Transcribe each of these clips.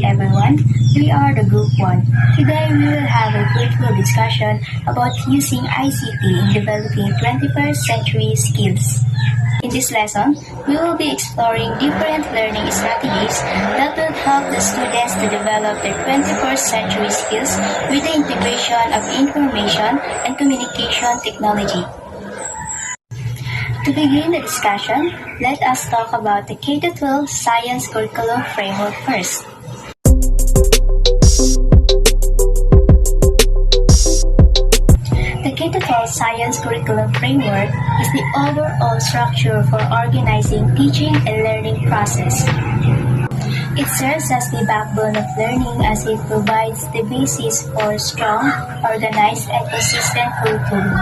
everyone. We are the Group 1. Today we will have a fruitful discussion about using ICT in developing 21st century skills. In this lesson, we will be exploring different learning strategies that will help the students to develop their 21st century skills with the integration of information and communication technology. To begin the discussion, let us talk about the K-12 Science Curriculum Framework first. The K-12 Science Curriculum Framework is the overall structure for organizing teaching and learning process. It serves as the backbone of learning as it provides the basis for strong, organized, and consistent curriculum.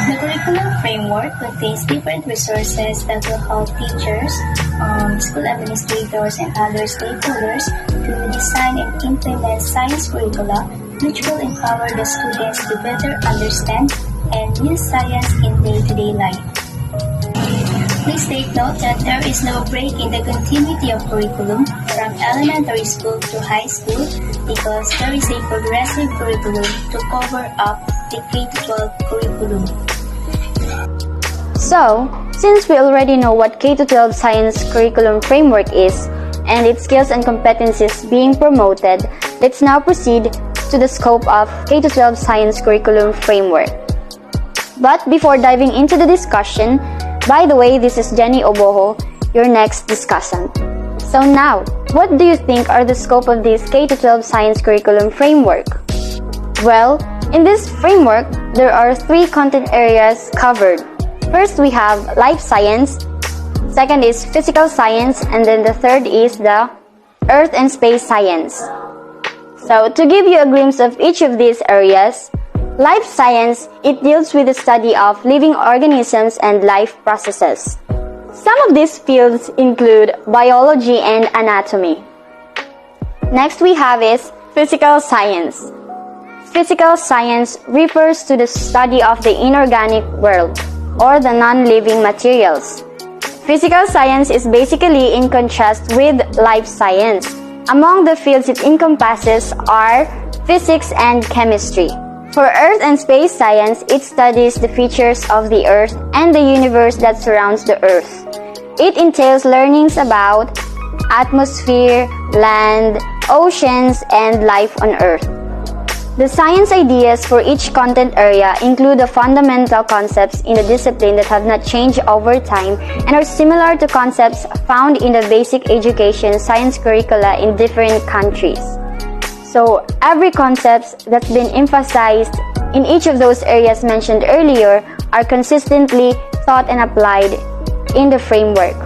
The curriculum framework contains different resources that will help teachers, school administrators, and other stakeholders to design and implement science curricula, which will empower the students to better understand and use science in day-to-day life. Please take note that there is no break in the continuity of curriculum from elementary school to high school because there is a progressive curriculum to cover up the K-12 curriculum. So, since we already know what K-12 Science Curriculum Framework is and its skills and competencies being promoted, let's now proceed to the scope of K-12 Science Curriculum Framework. But before diving into the discussion, by the way, this is Jenny Oboho, your next discussant. So now, what do you think are the scope of this K-12 Science Curriculum Framework? Well, in this framework, there are 3 content areas covered. First, we have life science, second is physical science, and then the third is the earth and space science. So, to give you a glimpse of each of these areas, life science, it deals with the study of living organisms and life processes. Some of these fields include biology and anatomy. Next we have is physical science. Physical science refers to the study of the inorganic world, or the non-living materials. Physical science is basically in contrast with life science. Among the fields it encompasses are physics and chemistry. For earth and space science, it studies the features of the earth and the universe that surrounds the earth. It entails learnings about atmosphere, land, oceans, and life on earth. The science ideas for each content area include the fundamental concepts in the discipline that have not changed over time and are similar to concepts found in the basic education science curricula in different countries. So, every concept that's been emphasized in each of those areas mentioned earlier are consistently taught and applied in the framework.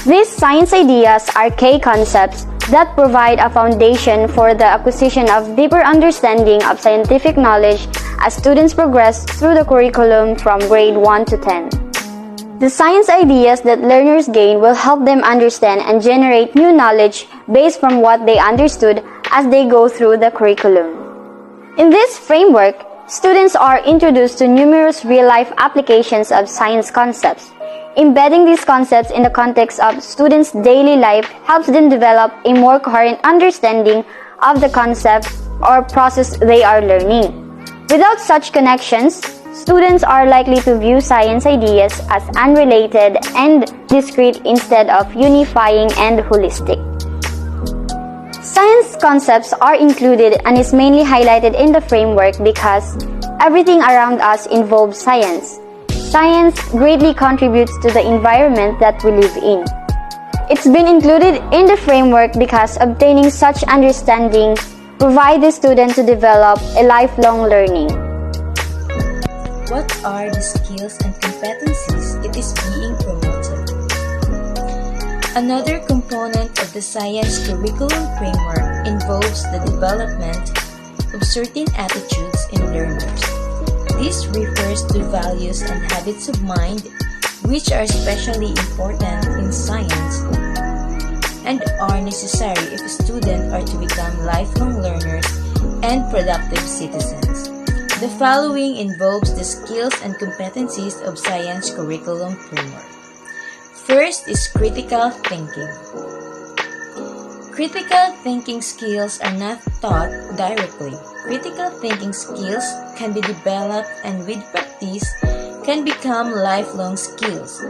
These science ideas are K concepts that provide a foundation for the acquisition of deeper understanding of scientific knowledge as students progress through the curriculum from grade 1 to 10. The science ideas that learners gain will help them understand and generate new knowledge based from what they understood as they go through the curriculum. In this framework, students are introduced to numerous real-life applications of science concepts. Embedding these concepts in the context of students' daily life helps them develop a more coherent understanding of the concept or process they are learning. Without such connections, students are likely to view science ideas as unrelated and discrete instead of unifying and holistic. Science concepts are included and is mainly highlighted in the framework because everything around us involves science. Science greatly contributes to the environment that we live in. It's been included in the framework because obtaining such understanding provides the student to develop a lifelong learning. What are the skills and competencies it is being promoted? Another component of the science curriculum framework involves the development of certain attitudes in learners. This refers to values and habits of mind which are especially important in science and are necessary if students are to become lifelong learners and productive citizens. The following involves the skills and competencies of science curriculum framework. First is critical thinking. Critical thinking skills are not taught directly. Critical thinking skills can be developed and with practice can become lifelong skills.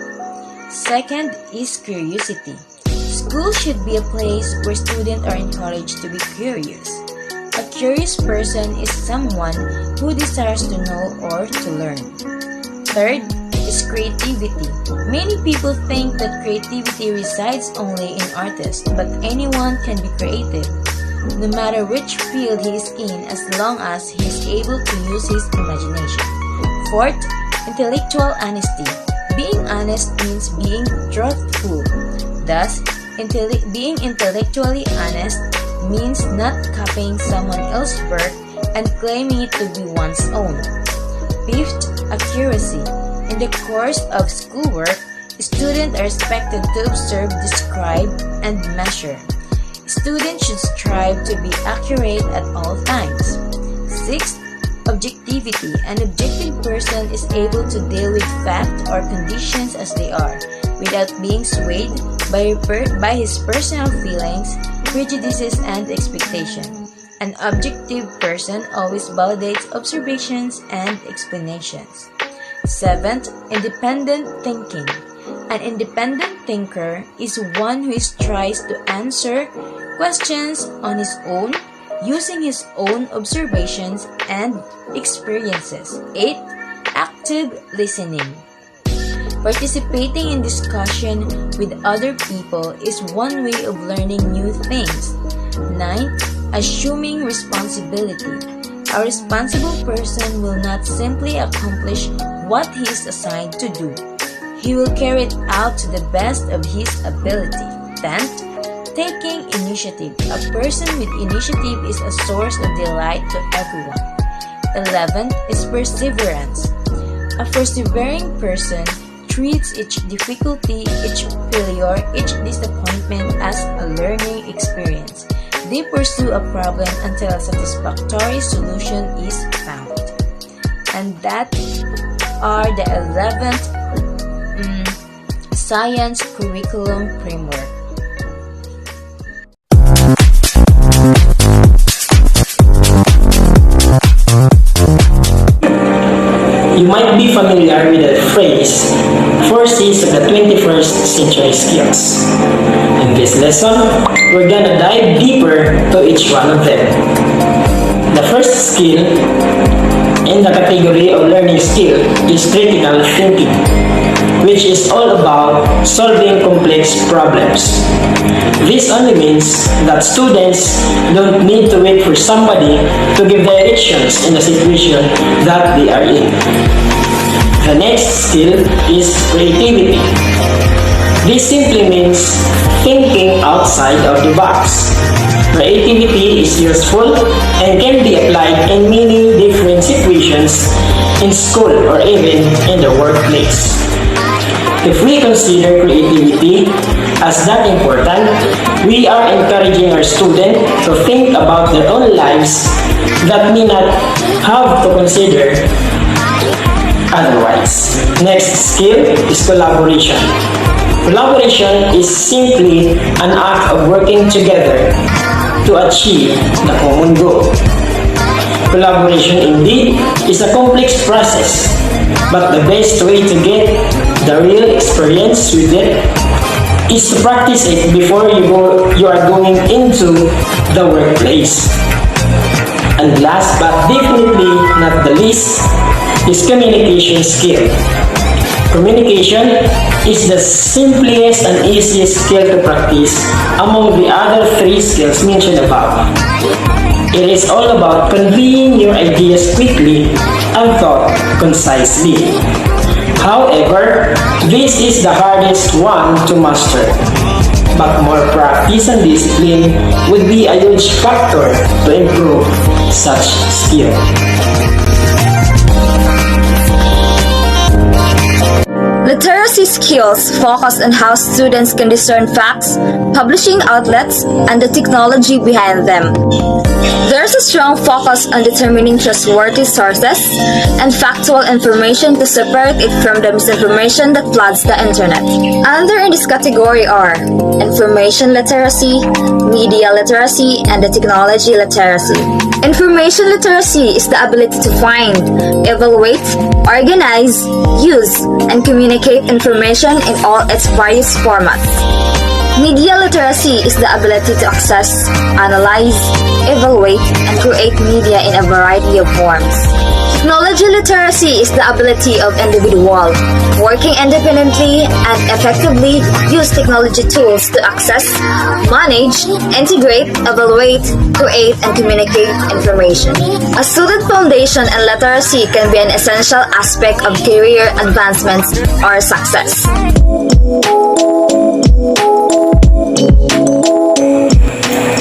Second is curiosity. School should be a place where students are encouraged to be curious. A curious person is someone who desires to know or to learn. Third is creativity. Many people think that creativity resides only in artists, but anyone can be creative, no matter which field he is in, as long as he is able to use his imagination. Fourth, intellectual honesty. Being honest means being truthful. Thus, being intellectually honest means not copying someone else's work and claiming it to be one's own. Fifth, accuracy. In the course of schoolwork, students are expected to observe, describe, and measure. Students should strive to be accurate at all times. Sixth, objectivity. An objective person is able to deal with fact or conditions as they are, without being swayed by his personal feelings, prejudices, and expectations. An objective person always validates observations and explanations. Seventh, independent thinking. An independent thinker is one who tries to answer questions on his own, using his own observations and experiences. 8. Active listening. Participating in discussion with other people is one way of learning new things. 9. Assuming responsibility. A responsible person will not simply accomplish what he is assigned to do. He will carry it out to the best of his ability. 10th, taking initiative. A person with initiative is a source of delight to everyone. 11th is perseverance. A persevering person treats each difficulty, each failure, each disappointment as a learning experience. They pursue a problem until a satisfactory solution is found. And that are the 11th Science Curriculum Framework. You might be familiar with the phrase, 4 C's of the 21st century skills. In this lesson, we're gonna dive deeper to each one of them. The first skill in the category of learning skill is critical thinking, which is all about solving complex problems. This only means that students don't need to wait for somebody to give directions in the situation that they are in. The next skill is creativity. This simply means thinking outside of the box. Creativity is useful and can be applied in many different situations in school or even in the workplace. If we consider creativity as that important, we are encouraging our students to think about their own lives that may not have to consider otherwise. Next skill is collaboration. Collaboration is simply an act of working together to achieve the common goal. Collaboration indeed is a complex process, but the best way to get the real experience with it is to practice it before you are going into the workplace. And last but definitely not the least is communication skill. Communication is the simplest and easiest skill to practice among the other 3 skills mentioned above. It is all about conveying your ideas quickly and thought concisely. However, this is the hardest one to master. But more practice and discipline would be a huge factor to improve such skill. Literacy skills focus on how students can discern facts, publishing outlets, and the technology behind them. There's a strong focus on determining trustworthy sources and factual information to separate it from the misinformation that floods the internet. Under in this category are information literacy, media literacy, and the technology literacy. Information literacy is the ability to find, evaluate, organize, use, and communicate information in all its various formats. Media literacy is the ability to access, analyze, evaluate, and create media in a variety of forms. Technology literacy is the ability of individual working independently and effectively use technology tools to access, manage, integrate, evaluate, create, and communicate information. A student foundation in literacy can be an essential aspect of career advancement or success.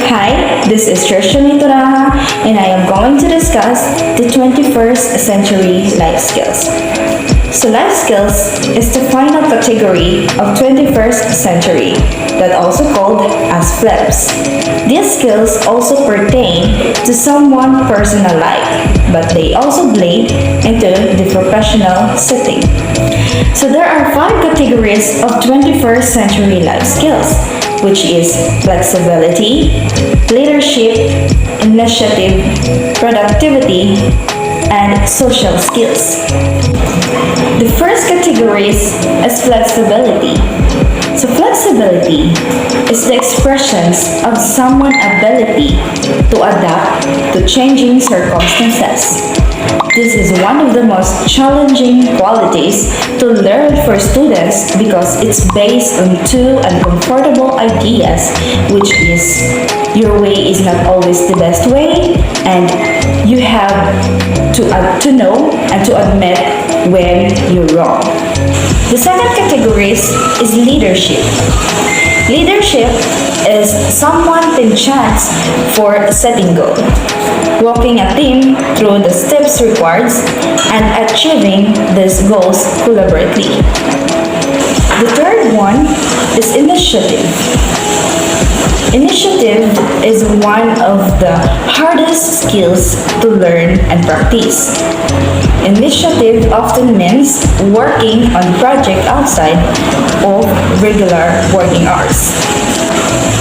Hi, this is Trisha Turaha, and I am going to discuss the 21st century life skills. So life skills is the final category of 21st century, that also called as FLEPS. These skills also pertain to someone's personal life, but they also bleed into the professional setting. So there are 5 categories of 21st century life skills, which is flexibility, leadership, initiative, productivity, and social skills. The first category is flexibility. So flexibility is the expressions of someone's ability to adapt to changing circumstances. This is one of the most challenging qualities to learn for students because it's based on 2 uncomfortable ideas, which is your way is not always the best way, and you have to know and to admit when you're wrong. The second category is leadership. Leadership is someone taking chance for setting goal, walking a team through the steps required, and achieving these goals collaboratively. The third one is initiative. Initiative is one of the hardest skills to learn and practice. Initiative often means working on projects outside of regular working hours.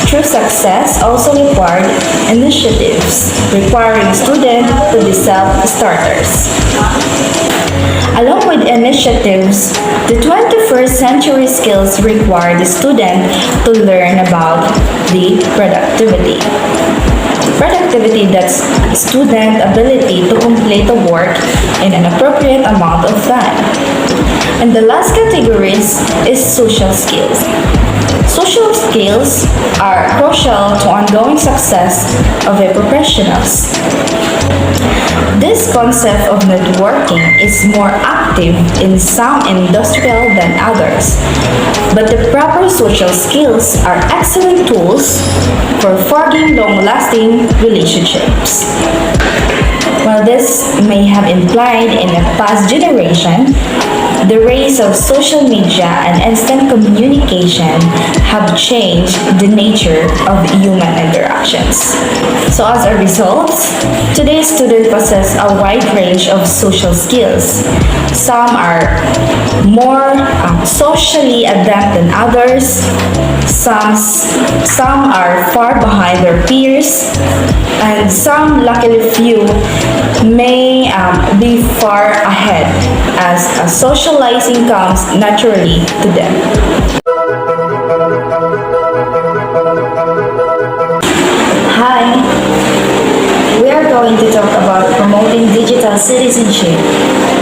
True success also required initiatives, requiring students to be self-starters. Along with initiatives, the 21st century skills require the student to learn about the productivity. Productivity, that's student ability to complete the work in an appropriate amount of time. And the last category is social skills. Social skills are crucial to ongoing success of a professionals. This concept of networking is more active in some industrial than others, but the proper social skills are excellent tools for forging long-lasting relationships. While this may have implied in a past generation, the rise of social media and instant communication have changed the nature of human interactions. So as a result, today's students possess a wide range of social skills. Some are more socially adept than others. Some are far behind their peers, and some, luckily few, may be far ahead as socializing comes naturally to them. Hi, we are going to talk about promoting digital citizenship.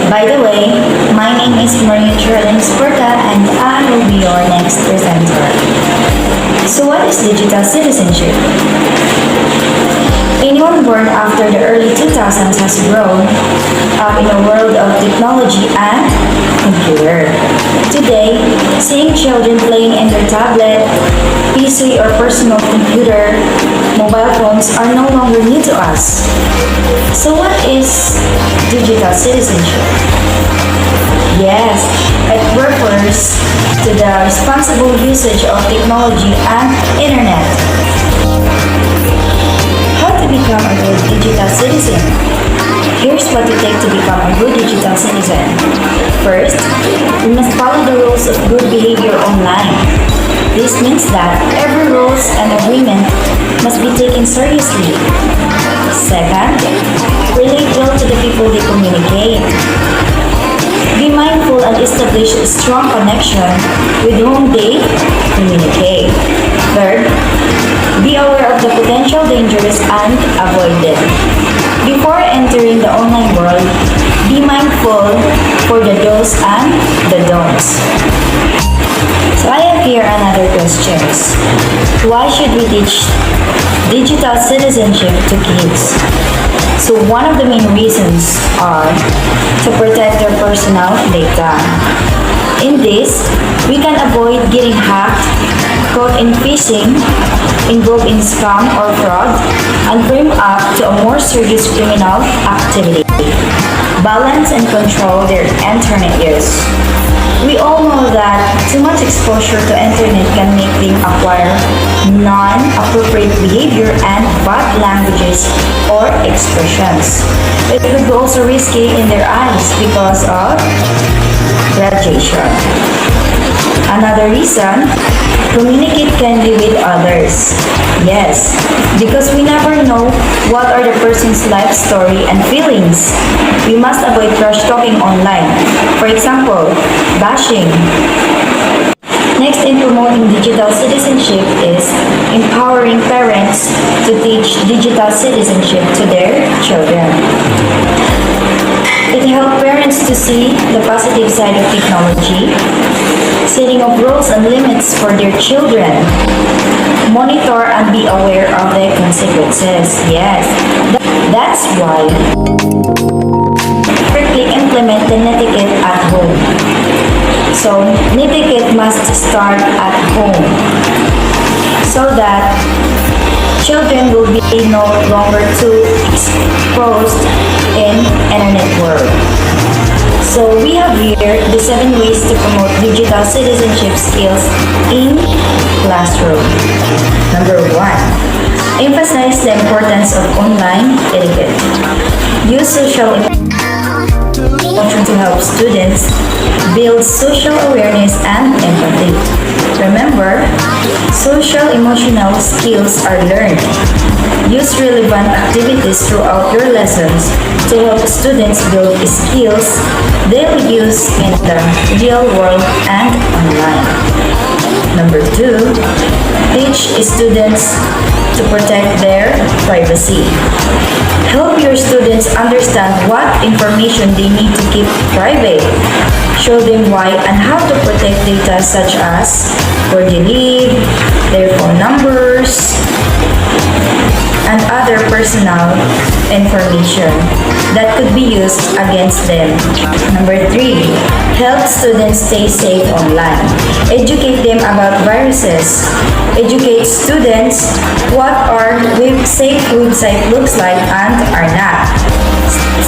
By the way, my name is Maria Geraldine Sporta and I will be your next presenter. So what is digital citizenship? Anyone born after the early 2000s has grown up in a world of technology and computer. Today, seeing children playing in their tablet, PC or personal computer, mobile phones are no longer new to us. So what is digital citizenship? Yes, it refers to the responsible usage of technology and internet. How to become a good digital citizen? Here's what it takes to become a good digital citizen. First, we must follow the rules of good behavior online. This means that every rules and agreement must be taken seriously. Second, relate well to the people they communicate. Be mindful and establish a strong connection with whom they communicate. Third, be aware of the potential dangers and avoid them. Before entering the online world, be mindful for the do's and the don'ts. So I have here another questions. Why should we teach digital citizenship to kids? So one of the main reasons are to protect their personal data. In this, we can avoid getting hacked, caught in phishing, involved in scam or fraud, and bring up to a more serious criminal activity. Balance and control their internet use. We all know that too much exposure to internet can make them acquire non-appropriate behavior and bad languages or expressions. It could be also risky in their eyes because of radiation. Another reason, communicate kindly with others. Yes, because we never know what are the person's life story and feelings. We must avoid trash talking online. For example, bashing. Next in promoting digital citizenship is empowering parents to teach digital citizenship to their children. It helps parents to see the positive side of technology, setting up rules and limits for their children, monitor and be aware of the consequences. Yes, that's why strictly implement the netiquette at home. So, netiquette must start at home so that children will be no longer too exposed in internet world. So we have here the 7 ways to promote digital citizenship skills in classroom. Number 1, emphasize the importance of online etiquette. Use social emotion to help students build social awareness and empathy. Remember, social emotional skills are learned. Use relevant activities throughout your lessons to help students build skills they'll use in the real world and online. Number 2, teach students to protect their privacy. Help your students understand what information they need to keep private. Show them why and how to protect data such as where they live, their phone numbers, and other personal information that could be used against them. Number 3, help students stay safe online. Educate them about viruses. Educate students what our safe website looks like and are not.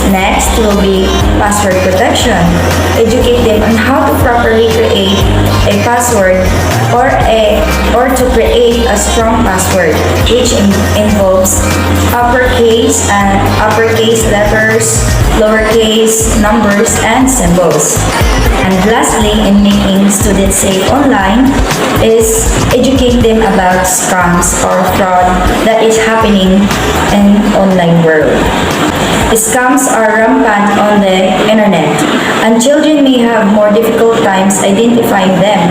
Next will be password protection. Educate them on how to properly create a password or to create a strong password, which involves uppercase and uppercase letters, lowercase numbers, and symbols. And lastly, in making students safe online is educate them about scams or fraud that is happening in online world. Scams are rampant on the internet, and children may have more difficult times identifying them.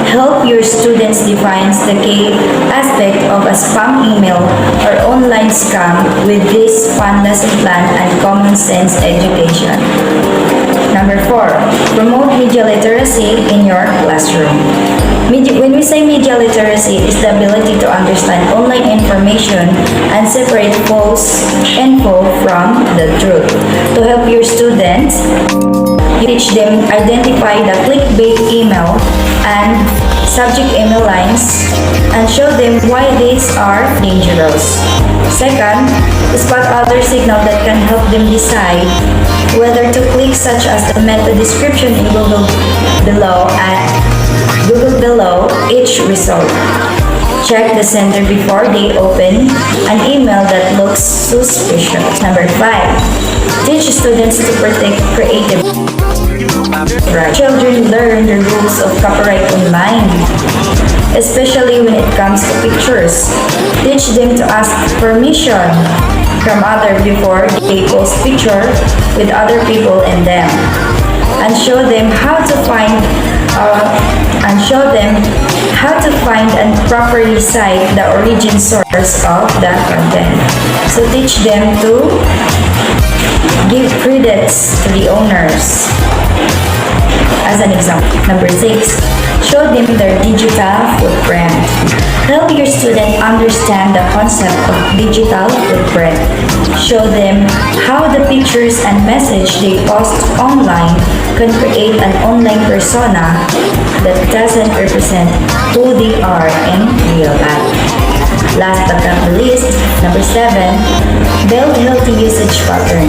Help your students define the key aspect of a spam email or online scam with this fun lesson plan and common sense education. Number 4, promote media literacy in your classroom. When we say media literacy, it's the ability to understand online information and separate false info from the truth. To help your students, you teach them identify the clickbait email and subject email lines, and show them why these are dangerous. Second, spot other signals that can help them decide whether to click, such as the meta description in Google below each result. Check the sender before they open an email that looks suspicious. Number 5. Teach students to protect creative rights. Children learn the rules of copyright online, especially when it comes to pictures. Teach them to ask permission from others before they post picture with other people in them, and show them how to find and properly cite the origin source of that content. So teach them to give credits to the owners. As an example, number 6, show them their digital footprint. Help your student understand the concept of digital footprint. Show them how the pictures and message they post online can create an online persona that doesn't represent who they are in real life. Last but not least, number 7, build healthy usage pattern.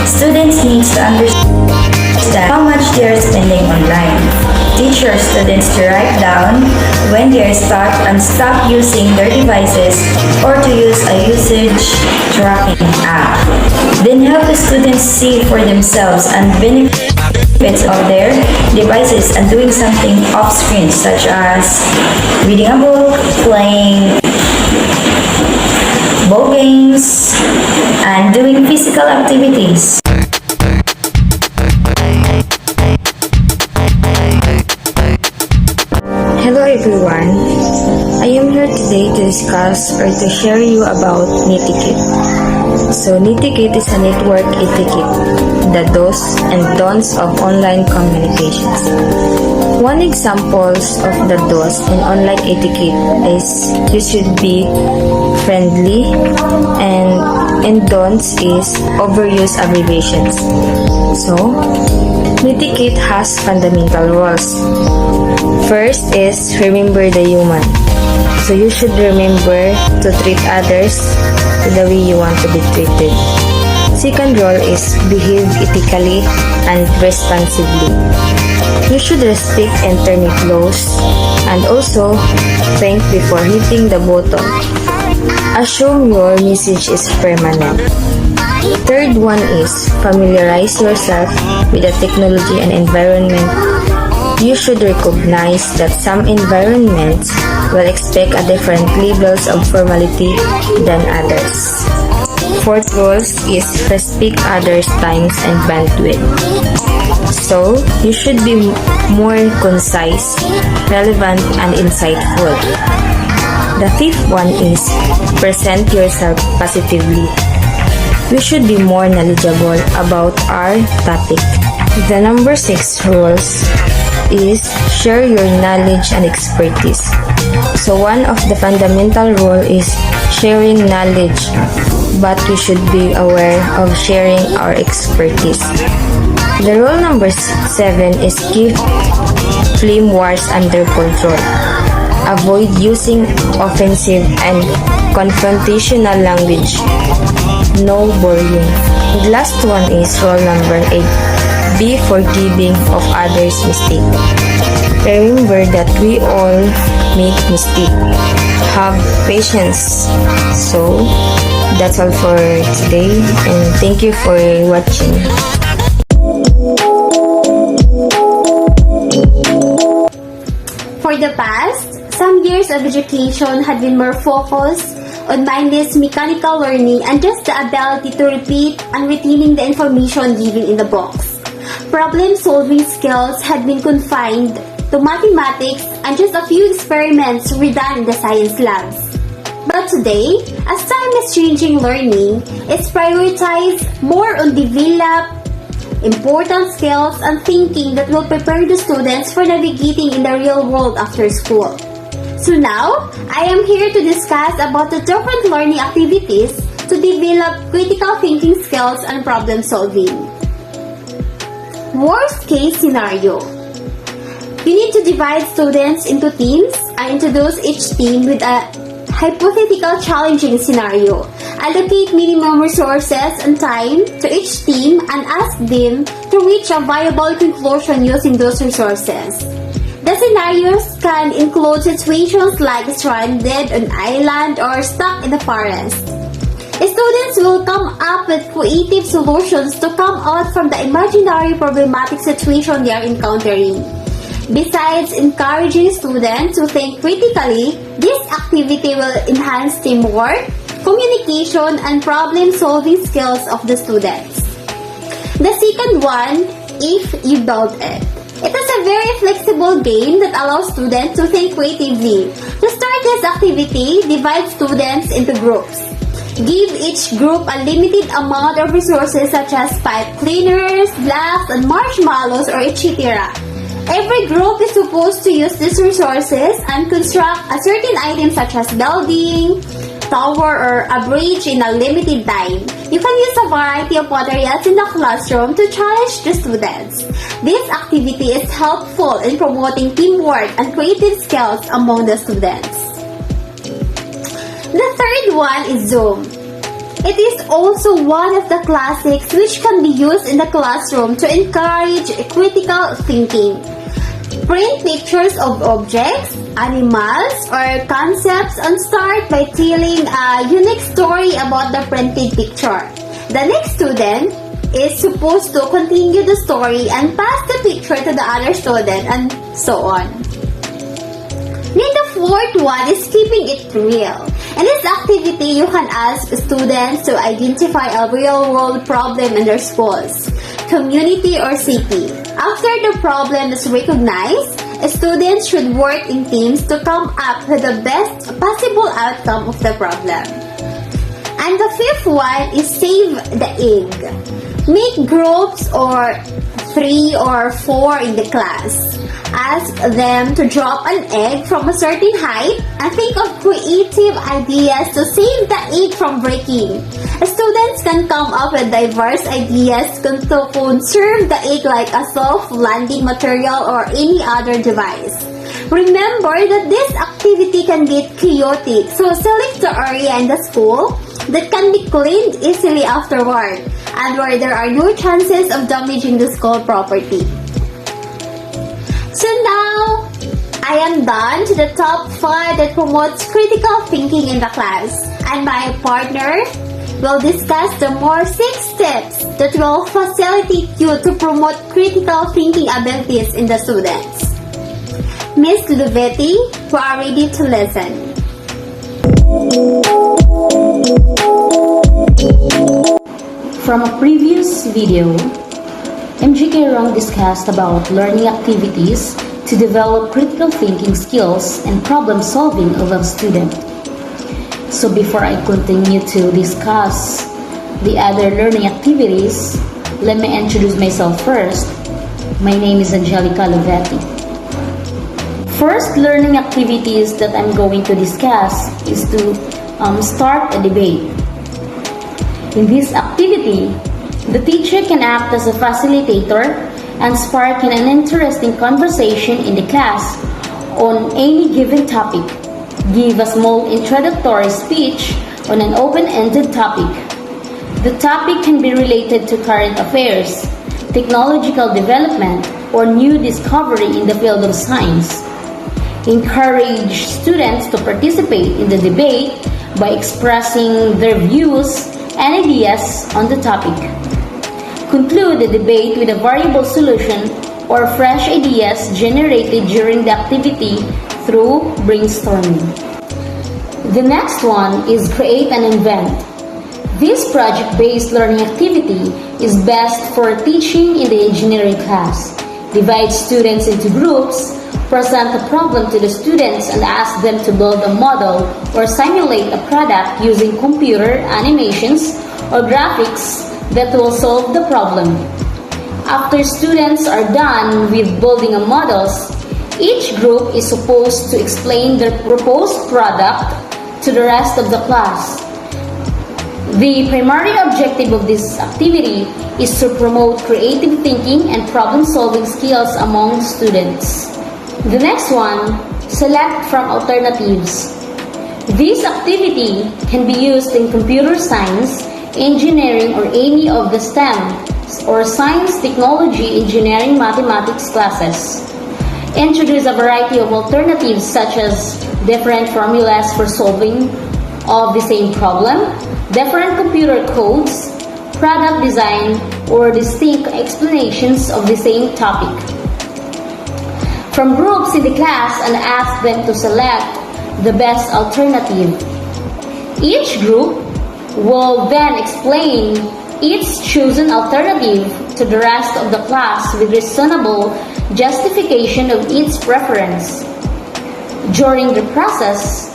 Students need to understand how much they are spending online. Teach your students to write down when they are start and stop using their devices, or to use a usage tracking app. Then help the students see for themselves and benefits of their devices and doing something off screen, such as reading a book, playing ball games, and doing physical activities. Hello everyone, I am here today to discuss or to share you about Nitikit. So Nitikit is a network etiquette, the do's and don'ts of online communications. One examples of the do's in online etiquette is you should be friendly, and in don'ts is overuse abbreviations. So Nitikit has fundamental rules. First is remember the human. So you should remember to treat others the way you want to be treated. Second rule is behave ethically and responsibly. You should respect internet laws and also think before hitting the button. Assume your message is permanent. Third one is familiarize yourself with the technology and environment. You should recognize that some environments will expect a different levels of formality than others. Fourth rule is respect others' times and bandwidth. So, you should be more concise, relevant, and insightful. The fifth one is present yourself positively. You should be more knowledgeable about our topic. The number 6 rules is share your knowledge and expertise. So one of the fundamental rule is sharing knowledge, but we should be aware of sharing our expertise. The rule number 7 is keep flame wars under control. Avoid using offensive and confrontational language. No bullying. The last one is rule number 8. Be forgiving of others' mistakes. Remember that we all make mistakes. Have patience. So, that's all for today, and thank you for watching. For the past, some years of education had been more focused on mindless mechanical learning and just the ability to repeat and retaining the information given in the books. Problem-solving skills had been confined to mathematics and just a few experiments were done in the science labs. But today, as time is changing learning, it's prioritized more on develop important skills and thinking that will prepare the students for navigating in the real world after school. So now, I am here to discuss about the different learning activities to develop critical thinking skills and problem solving. Worst case scenario. You need to divide students into teams and introduce each team with a hypothetical challenging scenario. Allocate minimum resources and time to each team and ask them to reach a viable conclusion using those resources. The scenarios can include situations like stranded on an island or stuck in the forest. Students will come up with creative solutions to come out from the imaginary problematic situation they are encountering. Besides encouraging students to think critically, this activity will enhance teamwork, communication, and problem-solving skills of the students. The second one, If You Build It. It is a very flexible game that allows students to think creatively. To start this activity, divide students into groups. Give each group a limited amount of resources such as pipe cleaners, blocks, and marshmallows, or etc. Every group is supposed to use these resources and construct a certain item such as building, tower, or a bridge in a limited time. You can use a variety of materials in the classroom to challenge the students. This activity is helpful in promoting teamwork and creative skills among the students. The third one is Zoom. It is also one of the classics which can be used in the classroom to encourage critical thinking. Print pictures of objects, animals, or concepts and start by telling a unique story about the printed picture. The next student is supposed to continue the story and pass the picture to the other student and so on. Then the fourth one is keeping it real. In this activity, you can ask students to identify a real-world problem in their schools, community, or city. After the problem is recognized, students should work in teams to come up with the best possible outcome of the problem. And the fifth one is Save the Egg. Make groups or 3 or 4 in the class. Ask them to drop an egg from a certain height and think of creative ideas to save the egg from breaking. Students can come up with diverse ideas to conserve the egg like a self-landing material or any other device. Remember that this activity can get chaotic, so select the area in the school that can be cleaned easily afterward and where there are no chances of damaging the school property. So now, I am done to the top 5 that promotes critical thinking in the class, and my partner will discuss the more 6 steps that will facilitate you to promote critical thinking abilities in the students. Miss Luvetti, we are ready to listen. From a previous video, MGK Rong discussed about learning activities to develop critical thinking skills and problem solving of a student. So before I continue to discuss the other learning activities, let me introduce myself first. My name is Angelica Luvetti. First learning activities that I'm going to discuss is to start a debate. In this activity, the teacher can act as a facilitator and spark an interesting conversation in the class on any given topic. Give a small introductory speech on an open-ended topic. The topic can be related to current affairs, technological development, or new discovery in the field of science. Encourage students to participate in the debate by expressing their views and ideas on the topic. Conclude the debate with a variable solution or fresh ideas generated during the activity through brainstorming. The next one is create and invent. This project-based learning activity is best for teaching in the engineering class. Divide students into groups, present a problem to the students and ask them to build a model or simulate a product using computer animations or graphics that will solve the problem. After students are done with building a models, each group is supposed to explain their proposed product to the rest of the class. The primary objective of this activity is to promote creative thinking and problem-solving skills among students. The next one, select from alternatives. This activity can be used in computer science, engineering, or any of the STEM or science, technology, engineering, mathematics classes. Introduce a variety of alternatives such as different formulas for solving of the same problem, different computer codes, product design, or distinct explanations of the same topic. From groups in the class and ask them to select the best alternative. Each group will then explain its chosen alternative to the rest of the class with reasonable justification of its preference. During the process,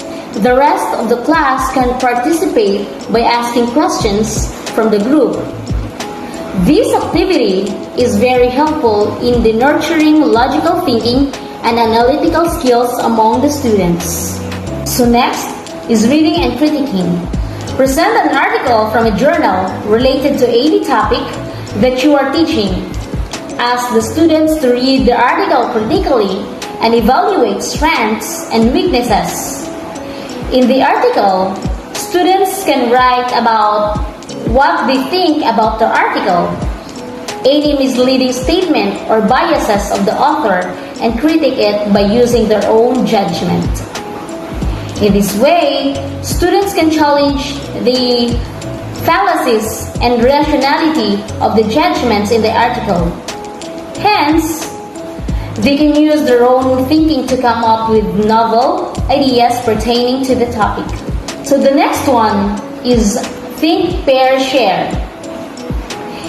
the rest of the class can participate by asking questions from the group. This activity is very helpful in the nurturing logical thinking and analytical skills among the students. So next is reading and critiquing. Present an article from a journal related to any topic that you are teaching. Ask the students to read the article critically and evaluate strengths and weaknesses. In the article, students can write about what they think about the article, any misleading statement or biases of the author, and critique it by using their own judgment. In this way, students can challenge the fallacies and rationality of the judgments in the article. Hence, they can use their own thinking to come up with novel ideas pertaining to the topic. So the next one is think, pair, share.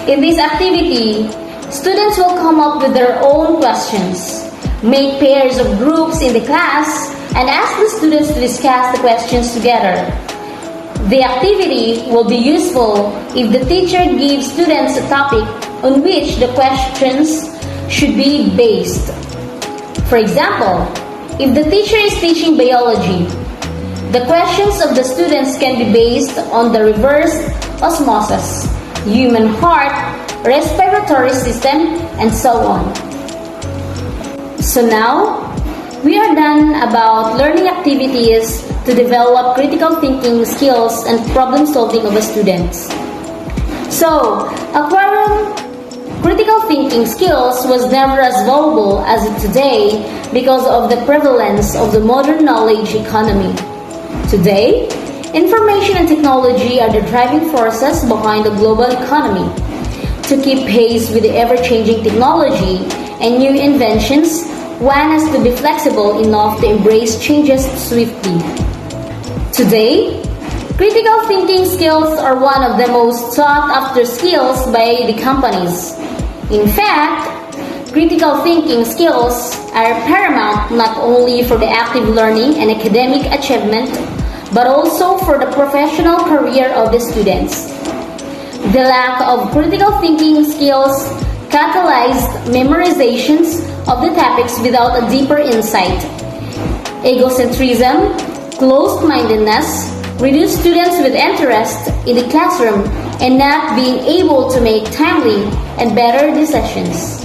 In this activity, students will come up with their own questions, make pairs of groups in the class, and ask the students to discuss the questions together. The activity will be useful if the teacher gives students a topic on which the questions should be based. For example, if the teacher is teaching biology, the questions of the students can be based on the reverse osmosis, human heart, respiratory system, and so on. So now, we are done about learning activities to develop critical thinking skills and problem solving of the students. So, acquiring critical thinking skills was never as valuable as it today because of the prevalence of the modern knowledge economy. Today, information and technology are the driving forces behind the global economy. To keep pace with the ever-changing technology and new inventions, one has to be flexible enough to embrace changes swiftly. Today, critical thinking skills are one of the most sought-after skills by the companies. In fact, critical thinking skills are paramount not only for the active learning and academic achievement, but also for the professional career of the students. The lack of critical thinking skills catalyzed memorizations of the topics without a deeper insight. Egocentrism, closed-mindedness, reduce students with interest in the classroom and not being able to make timely and better decisions.